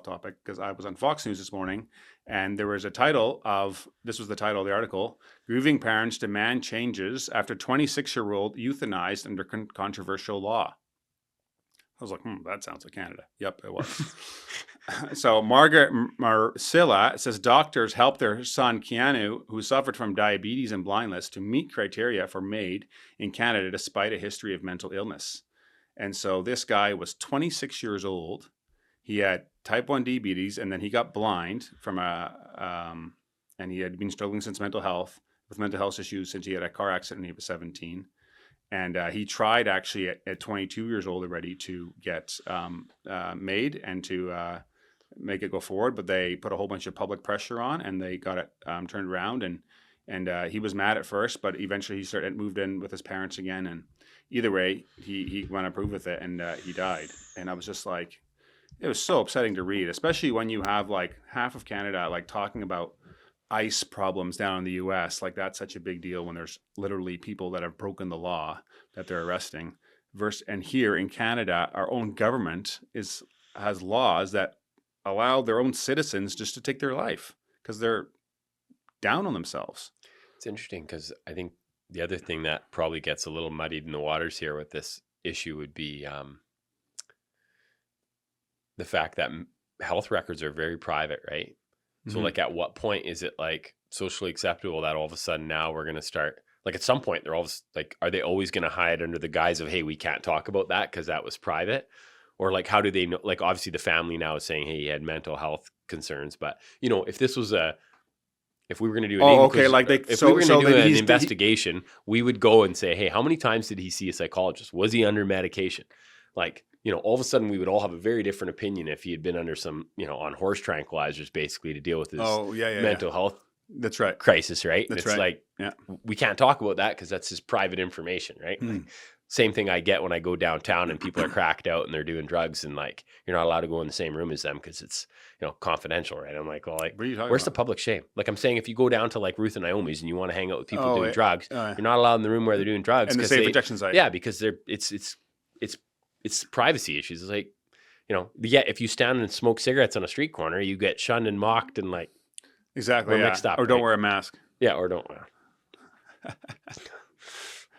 off topic because I was on Fox News this morning, and there was a title of this was the title of the article: "Grieving parents demand changes after 26-year-old euthanized under controversial law." I was like, that sounds like Canada. Yep, it was. So Margaret Marcilla says doctors helped their son Keanu, who suffered from diabetes and blindness, to meet criteria for MAID in Canada despite a history of mental illness. And so this guy was 26 years old. He had type 1 diabetes, and then he got blind from and he had been struggling with mental health issues since he had a car accident when he was 17. And he tried actually at 22 years old already to get MAID and to make it go forward, but they put a whole bunch of public pressure on, and they got it turned around. And he was mad at first, but eventually he moved in with his parents again. And either way, he went to prove with it, and he died. And I was just like, it was so upsetting to read, especially when you have like half of Canada like talking about ICE problems down in the US. Like that's such a big deal when there's literally people that have broken the law that they're arresting. And here in Canada, our own government has laws that allow their own citizens just to take their life because they're down on themselves. It's interesting because I think the other thing that probably gets a little muddied in the waters here with this issue would be the fact that health records are very private, right? So like at what point is it like socially acceptable that all of a sudden now we're going to start, like at some point they're all like, are they always going to hide under the guise of, hey, we can't talk about that because that was private? Or like, how do they know? Like obviously the family now is saying, hey, he had mental health concerns, but you know, if this was if we were going to do an investigation, we would go and say, hey, how many times did he see a psychologist? Was he under medication? Like, you know, all of a sudden we would all have a very different opinion if he had been under some, you know, on horse tranquilizers basically to deal with his mental health crisis, right? That's it's right. like, we can't talk about that because that's his private information, right? Like, same thing I get when I go downtown and people are cracked out and they're doing drugs and like, you're not allowed to go in the same room as them because it's, you know, confidential, right? I'm like, well, like, where's the public shame? Like I'm saying, if you go down to like Ruth and Naomi's and you want to hang out with people doing drugs, you're not allowed in the room where they're doing drugs. And the safe injection site. Yeah, because it's privacy issues. It's like, you know, yet if you stand and smoke cigarettes on a street corner, you get shunned and mocked and like mixed up. Or don't wear a mask. Yeah, or don't wear.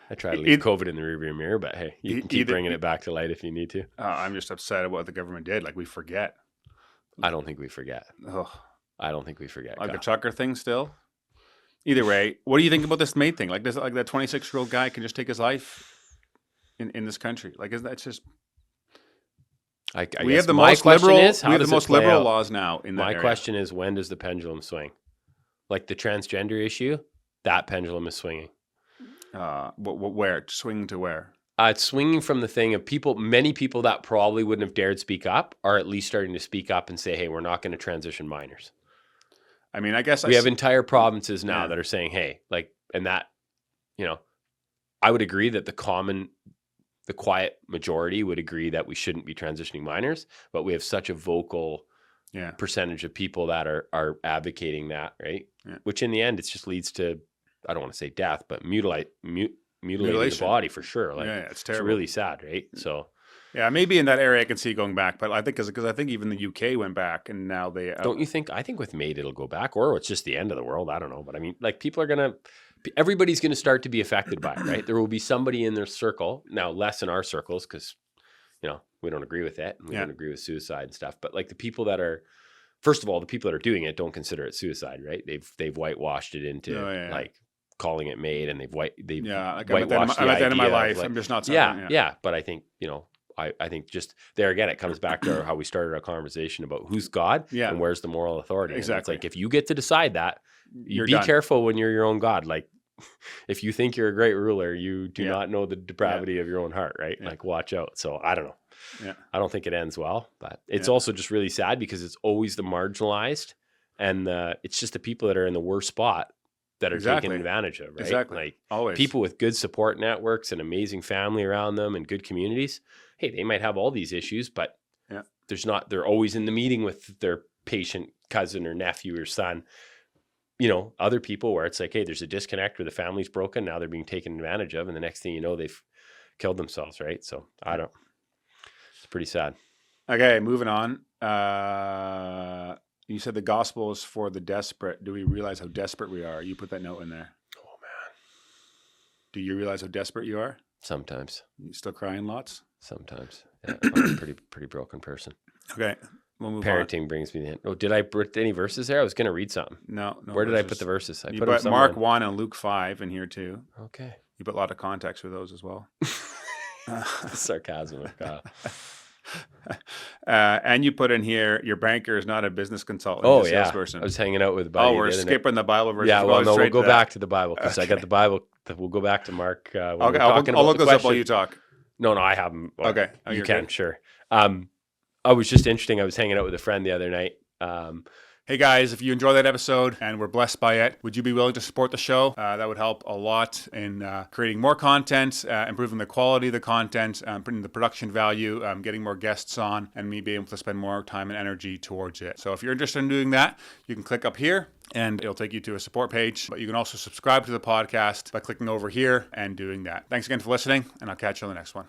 I try to leave COVID in the rearview mirror, but hey, you can keep bringing it back to light if you need to. I'm just upset at what the government did. Like we forget. I don't think we forget. Oh. I don't think we forget. Like the Tucker thing still? Either way, what do you think about this MAID thing? Like this, like that 26-year-old guy can just take his life in this country. Like isn't that just we have the most liberal laws now in that area. My question is, when does the pendulum swing? Like the transgender issue, that pendulum is swinging. Where? Swinging to where? It's swinging from the thing of many people that probably wouldn't have dared speak up are at least starting to speak up and say, hey, we're not going to transition minors. I mean, I guess we have entire provinces now that are saying, hey, like, and that, you know, I would agree that the quiet majority would agree that we shouldn't be transitioning minors, but we have such a vocal percentage of people that are advocating that, right? Yeah. Which in the end, it just leads to, I don't want to say death, but mutilation the body for sure. Like, it's terrible. It's really sad, right? So, yeah, maybe in that area I can see going back, but I think because I think even the UK went back, and now they don't you think? I think with MAID it'll go back, or it's just the end of the world. I don't know, but I mean, like everybody's gonna start to be affected by it, right? There will be somebody in their circle now, less in our circles because you know we don't agree with it, and we don't agree with suicide and stuff. But like the people that are, first of all, the people that are doing it don't consider it suicide, right? They've whitewashed it into like calling it MAID, and they've whitewashed I'm at the end of my life. Like, I'm just not. But I think you know. I think just there again, it comes back to how we started our conversation about who's God and where's the moral authority. Exactly. It's like if you get to decide that, you be careful when you're your own God. Like if you think you're a great ruler, you do not know the depravity of your own heart, right? Yeah. Like watch out. So I don't know. Yeah. I don't think it ends well, but it's also just really sad because it's always the marginalized and it's just the people that are in the worst spot that are taken advantage of, right? Exactly. Like always people with good support networks and amazing family around them and good communities. Hey, they might have all these issues, but they're always in the meeting with their patient cousin or nephew or son. You know, other people where it's like, hey, there's a disconnect where the family's broken. Now they're being taken advantage of. And the next thing you know, they've killed themselves, right? So it's pretty sad. Okay, moving on. You said the gospel is for the desperate. Do we realize how desperate we are? You put that note in there. Oh man. Do you realize how desperate you are? Sometimes. You still crying lots? Sometimes. Yeah, I'm a pretty broken person. Okay. We'll move Parenting on. brings me in. Oh, did I put any verses there? I was going to read something. No. Where did I put the verses? You put them put somewhere. Mark 1 and Luke 5 in here too. Okay. You put a lot of context for those as well. Sarcasm of God. And you put in here, your banker is not a business consultant. Oh, he's a yeah. salesperson. I was hanging out with a buddy. We're skipping the Bible verse. Yeah, well, no, we'll go to back to the Bible because I got Okay. the Bible. We'll go back to Mark. When Okay, we're talking I'll about look the those up while question. you talk. No, I haven't. Well, Okay. Oh, you you're can, good. sure. I was just interesting. I was hanging out with a friend the other night. Hey guys, if you enjoy that episode and were blessed by it, would you be willing to support the show? That would help a lot in creating more content, improving the quality of the content, putting the production value, getting more guests on, and me being able to spend more time and energy towards it. So if you're interested in doing that, you can click up here and it'll take you to a support page. But you can also subscribe to the podcast by clicking over here and doing that. Thanks again for listening, and I'll catch you on the next one.